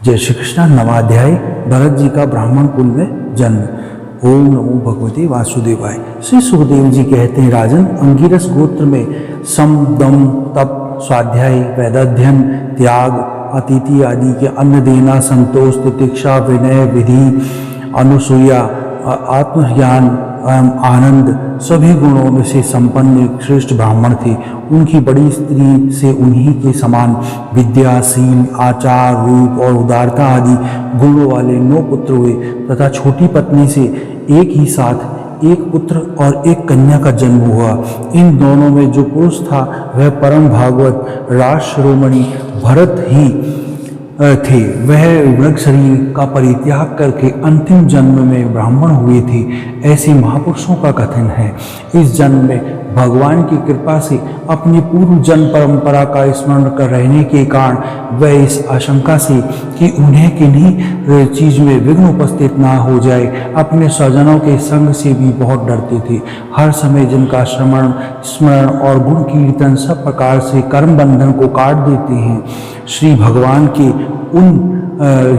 जय श्री कृष्ण। नवाध्याय भरत जी का ब्राह्मण कुल में जन्म। ओम नमो भगवते वासुदेवाय। श्री सुखदेव जी कहते हैं, राजन, अंगिरस गोत्र में सम, दम, तप, स्वाध्याय, वेदाध्ययन, त्याग, अतिथि आदि के अन्न देना, संतोष, तितिक्षा, विनय, विधि, अनुसूया, आत्मज्ञान, आनंद, सभी गुणों में से संपन्न एक श्रेष्ठ ब्राह्मण थे। उनकी बड़ी स्त्री से उन्हीं के समान विद्या, शील, आचार, रूप और उदारता आदि गुणों वाले 9 पुत्र हुए तथा छोटी पत्नी से एक ही साथ एक पुत्र और एक कन्या का जन्म हुआ। इन दोनों में जो पुरुष था वह परम भागवत राज शिरोमणि भरत ही थे। वह मृग शरीर का परित्याग करके अंतिम जन्म में ब्राह्मण हुए थे, ऐसे महापुरुषों का कथन है। इस जन्म में भगवान की कृपा से अपनी पूर्व जन्म परंपरा का स्मरण कर रहने के कारण वह इस आशंका से कि उन्हें किन्हीं चीज में विघ्न उपस्थित ना हो जाए, अपने स्वजनों के संग से भी बहुत डरते थे। हर समय जिनका श्रवण, स्मरण और गुण कीर्तन सब प्रकार से कर्म बंधन को काट देते हैं, श्री भगवान के उन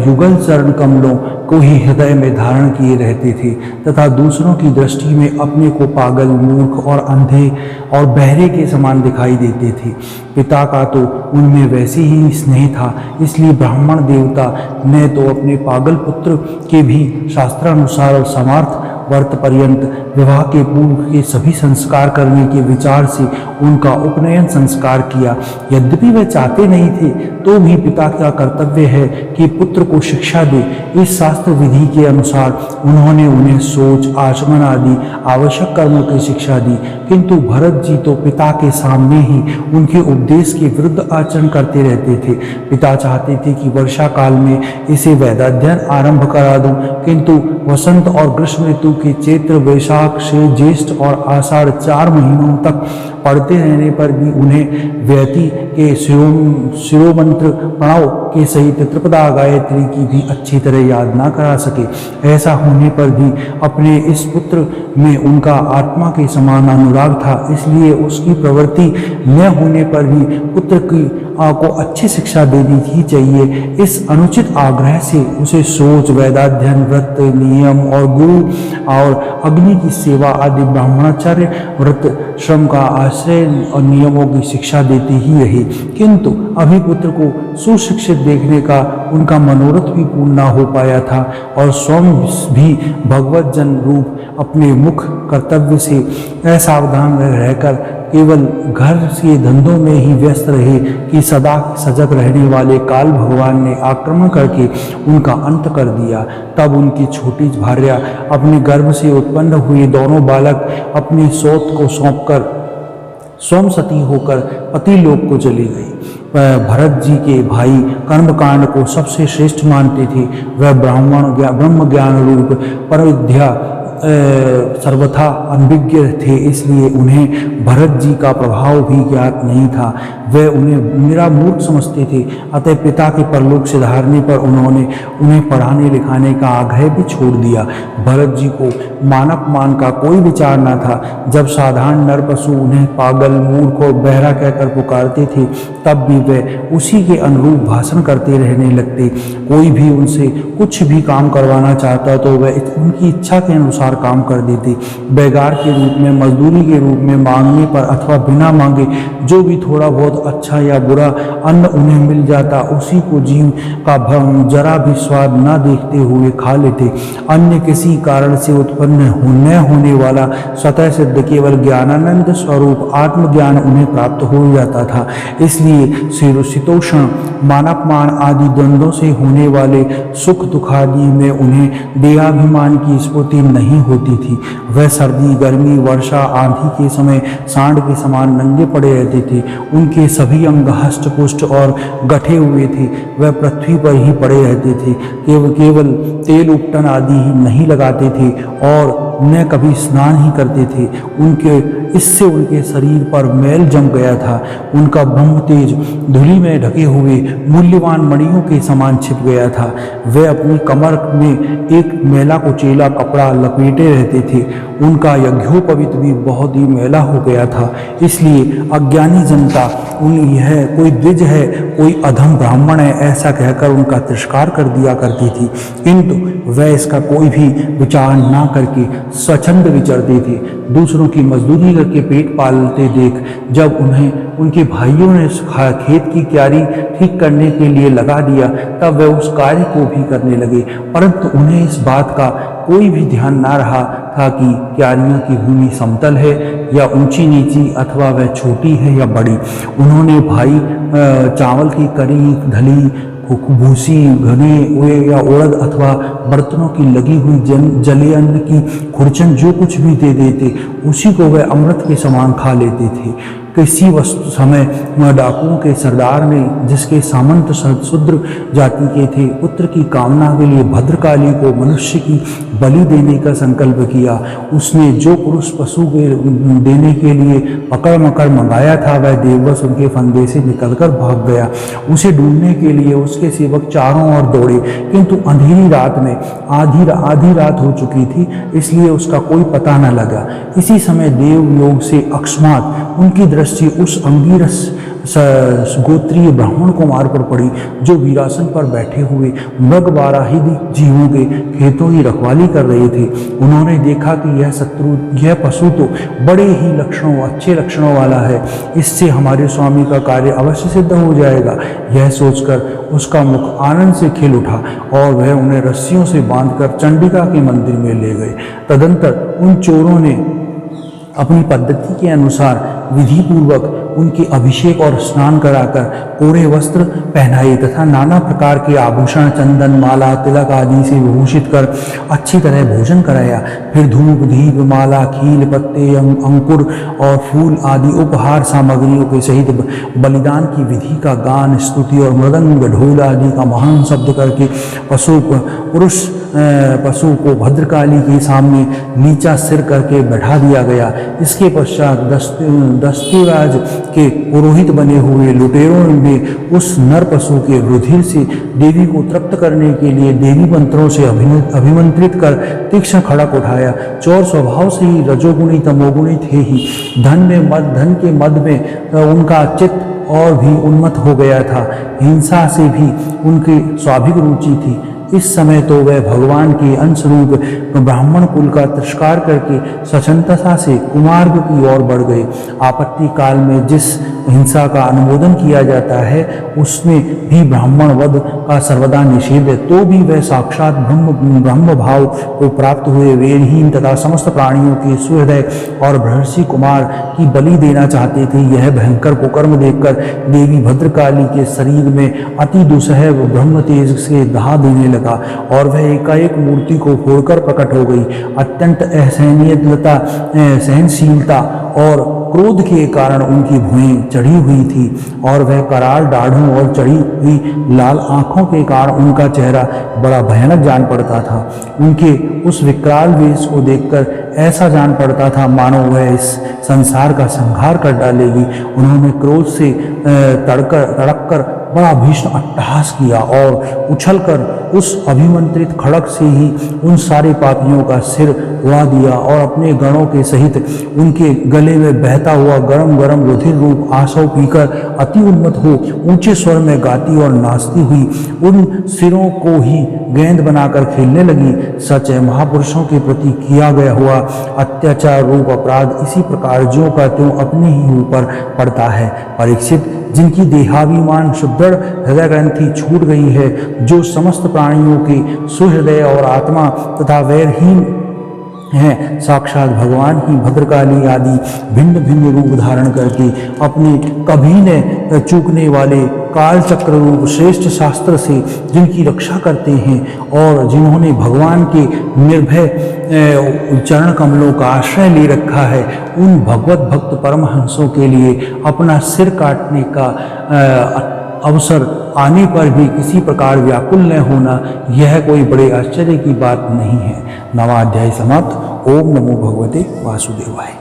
युगल चरण कमलों को ही हृदय में धारण किए रहते थे तथा दूसरों की दृष्टि में अपने को पागल, मूर्ख और अंधे और बहरे के समान दिखाई देते थे। पिता का तो उनमें वैसे ही स्नेह था, इसलिए ब्राह्मण देवता ने तो अपने पागल पुत्र के भी शास्त्रानुसार समार्थ वर्त पर्यंत विवाह के पूर्व के सभी संस्कार करने के विचार से उनका उपनयन संस्कार किया। यद्यपि वे चाहते नहीं थे तो भी पिता का कर्तव्य है कि पुत्र को शिक्षा दे। इस शास्त्र विधि के अनुसार उन्होंने उन्हें सोच, आचमन आदि आवश्यक कर्मों की शिक्षा दी, किंतु भरत जी तो पिता के सामने ही उनके उपदेश के विरुद्ध आचरण करते रहते थे। पिता चाहते थे कि वर्षा काल में इसे वेदाध्ययन आरंभ करा दूं, किंतु वसंत और ग्रीष्म ऋतु के चैत्र, वैशाख से ज्येष्ठ और आषाढ़ 4 महीनों तक पढ़ते रहने पर भी उन्हें व्यति के शिरोमंत्र प्रणव के सहित त्रिपदा गायत्री की भी अच्छी तरह याद ना करा सके। ऐसा होने पर भी अपने इस पुत्र में उनका आत्मा के समान अनुराग था, इसलिए उसकी प्रवृत्ति न होने पर भी पुत्र की को अच्छी शिक्षा देनी ही चाहिए। इस अनुचित आग्रह से उसे सोच, वेदाध्ययन, व्रत, नियम और गुरु और अग्नि की सेवा आदि ब्राह्मणाचार्य व्रत श्रम का आश्रय और नियमों की शिक्षा देती ही रही, किंतु अभी पुत्र को सुशिक्षित देखने का उनका मनोरथ भी पूर्ण न हो पाया था और स्वयं भी भगवत जन रूप अपने मुख कर्तव्य से असावधान रहकर केवल घर के धंधों में ही व्यस्त रहे कि सदा सजग रहने वाले काल भगवान ने आक्रमण करके उनका अंत कर दिया। तब उनकी छोटी भार्या अपने गर्भ से उत्पन्न हुए दोनों बालक अपनी सौत को सौंपकर स्वयं सती होकर पति लोक को चली गई। भरत जी के भाई कर्मकांड को सबसे श्रेष्ठ मानते थे। वह ब्रह्म ज्ञान रूप परविद्या सर्वथा अनभिज्ञ थे, इसलिए उन्हें भरत जी का प्रभाव भी ज्ञात नहीं था। वे उन्हें मेरा मूर्ख समझते थे, अतः पिता के परलोक से धारने पर उन्होंने उन्हें पढ़ाने लिखाने का आग्रह भी छोड़ दिया। भरत जी को मानपमान का कोई विचार न था। जब साधारण नर पशु उन्हें पागल, मूर्ख और बहरा कहकर पुकारते थे, तब भी वे उसी के अनुरूप भाषण करते रहने लगते। कोई भी उनसे कुछ भी काम करवाना चाहता तो वे उनकी इच्छा के अनुसार काम कर देते। बेगार के रूप में, मजदूरी के रूप में मांगने पर अथवा बिना मांगे जो भी थोड़ा बहुत अच्छा या बुरा अन्न उन्हें मिल जाता, उसी को जीव का जरा भी स्वाद न देखते हुए खा लेते। अन्य किसी कारण से उत्पन्न न होने वाला स्वतः सिद्ध केवल ज्ञानानंद स्वरूप आत्मज्ञान उन्हें प्राप्त हो जाता था। इसलिए शीतोष्ण, मानपमान आदि द्वंद्वों से होने वाले सुख दुख आदि में उन्हें देहाभिमान की स्फूर्ति नहीं होती थी। वह सर्दी, गर्मी, वर्षा आदि के समय सांड के समान नंगे पड़े रहते थे। उनके सभी अंग हष्ट पुष्ट और गठे हुए थे। वह पृथ्वी पर ही पड़े रहते थे, केवल तेल उपटन आदि ही नहीं लगाते थे और न कभी स्नान ही करते थे। इससे उनके शरीर पर मैल जम गया था। उनका ब्रह्म तेज धूलि में ढके हुए मूल्यवान मणियों के समान छिप गया था। वे अपनी कमर में एक मैला कुचेला कपड़ा लपेटे रहते थे। उनका यज्ञोपवीत भी बहुत ही मैला हो गया था। इसलिए अज्ञानी जनता यह कोई द्विज है, कोई अधम ब्राह्मण है ऐसा कहकर उनका तिरस्कार कर दिया करती थी, किंतु वह इसका कोई भी विचार ना करके स्वच्छंद विचरती थी। दूसरों की मजदूरी करके पेट पालते देख जब उन्हें उनके भाइयों ने खेत की क्यारी ठीक करने के लिए लगा दिया तब वे उस कार्य को भी करने लगे, परंतु उन्हें इस बात का कोई भी ध्यान ना रहा था कि क्यारियों की भूमि समतल है या ऊंची नीची, अथवा वह छोटी है या बड़ी। उन्होंने भाई चावल की करी धली भूसी घने या उड़द अथवा बर्तनों की लगी हुई जले अन्न की खुरचन जो कुछ भी दे देते उसी को वह अमृत के समान खा लेते थे। किसी वस्तु समय डाकुओं के सरदार ने, जिसके सामंत शूद्र जाति के थे, पुत्र की कामना के लिए भद्रकाली को मनुष्य की बलि देने का संकल्प किया। उसने जो पुरुष पशु के देने के लिए पकड़ मकड़ मंगाया था वह देववश उनके फंदे से निकलकर भाग गया। उसे ढूंढने के लिए उसके सेवक चारों ओर दौड़े, किंतु अंधेरी रात में आधी रात हो चुकी थी, इसलिए उसका कोई पता न लगा। इसी समय देवलोक से अकस्मात उनकी दृष्टि उस अंगिरस गोत्रीय ब्राह्मण कुमार पर पड़ी जो वीरासन पर बैठे हुए मृगवाराही जीवों के खेतों की रखवाली कर रहे थे। उन्होंने देखा कि यह पशु तो बड़े ही अच्छे लक्षणों वाला है, इससे हमारे स्वामी का कार्य अवश्य सिद्ध हो जाएगा। यह सोचकर उसका मुख आनंद से खिल उठा और वह उन्हें रस्सियों से बांधकर चंडिका के मंदिर में ले गए। तदंतर उन चोरों ने अपनी पद्धति के अनुसार विधि पूर्वक उनके अभिषेक और स्नान कराकर कोरे वस्त्र पहनाए तथा नाना प्रकार के आभूषण, चंदन, माला, तिलक आदि से विभूषित कर अच्छी तरह भोजन कराया। फिर धूप, दीप, माला, खील, पत्ते, अंकुर और फूल आदि उपहार सामग्रियों के सहित बलिदान की विधि का गान, स्तुति और मृदंग, ढोल आदि का महान शब्द करके पशु को भद्रकाली के सामने नीचा सिर करके बैठा दिया गया। इसके पश्चात दस्युराज के पुरोहित बने हुए लुटेरों ने उस नर पशु के रुधिर से देवी को तृप्त करने के लिए देवी मंत्रों से अभिमंत्रित कर तीक्ष्ण खड़क उठाया। चोर स्वभाव से ही रजोगुणी तमोगुणी थे ही। धन के मद में उनका चित्त और भी उन्मत्त हो गया था। हिंसा से भी उनकी स्वाभाविक रुचि थी। इस समय तो वह भगवान के अंश रूप ब्राह्मण कुल का तिरस्कार करके स्वच्छंदता से कुमार्ग की ओर बढ़ गए। आपत्ति काल में जिस हिंसा का अनुमोदन किया जाता है उसमें भी ब्राह्मण वध का सर्वदा निषेध है, तो भी वह साक्षात ब्रह्म भाव को प्राप्त हुए वेदहीन तथा समस्त प्राणियों के सुहृदय और बृहर्षि कुमार की बलि देना चाहते थे। यह भयंकर कुकर्म देखकर देवी भद्रकाली के शरीर में अति दुसह ब्रह्म तेज से दहा देने लगा और वह एकाएक मूर्ति को फोड़कर प्रकट हो गई। अत्यंत असहनीयता, सहनशीलता और क्रोध के कारण उनकी भुएं चढ़ी हुई थी और वह कराल दाढ़ों और चढ़ी हुई लाल आंखों के कारण उनका चेहरा बड़ा भयानक जान पड़ता था। उनके उस विकराल वेश को देखकर ऐसा जान पड़ता था मानो वह इस संसार का संहार कर डालेगी। उन्होंने क्रोध से तड़ककर बड़ा भीषण अट्टहास किया और उछलकर उस अभिमंत्रित खड़क से ही उन सारे पापियों का सिर उड़ा दिया और अपने गणों के सहित उनके गले में बहता हुआ गरम गरम रुधिर रूप आसव पीकर अति उन्मत्त हो ऊंचे स्वर में गाती और नाचती हुई उन सिरों को ही गेंद बनाकर खेलने लगी। सच है, महापुरुषों के प्रति किया गया हुआ अत्याचार रूप अपराध इसी प्रकार ज्यों का त्यों अपने ही ऊपर पड़ता है। परीक्षित, जिनकी देहाभिमान सुदृढ़ हृदय ग्रंथि छूट गई है, जो समस्त प्राणियों के सुहृदय और आत्मा तथा वैरहीन हैं, साक्षात भगवान ही भद्रकाली आदि भिन्न भिन्न रूप धारण करके अपने कभी न चूकने वाले कालचक्र रूप श्रेष्ठ शास्त्र से जिनकी रक्षा करते हैं और जिन्होंने भगवान के निर्भय चरण कमलों का आश्रय ले रखा है, उन भगवत भक्त परमहंसों के लिए अपना सिर काटने का अवसर आने पर भी किसी प्रकार व्याकुल न होना, यह कोई बड़े आश्चर्य की बात नहीं है। नवा अध्याय समाप्त। ओम नमो भगवते वासुदेवाय।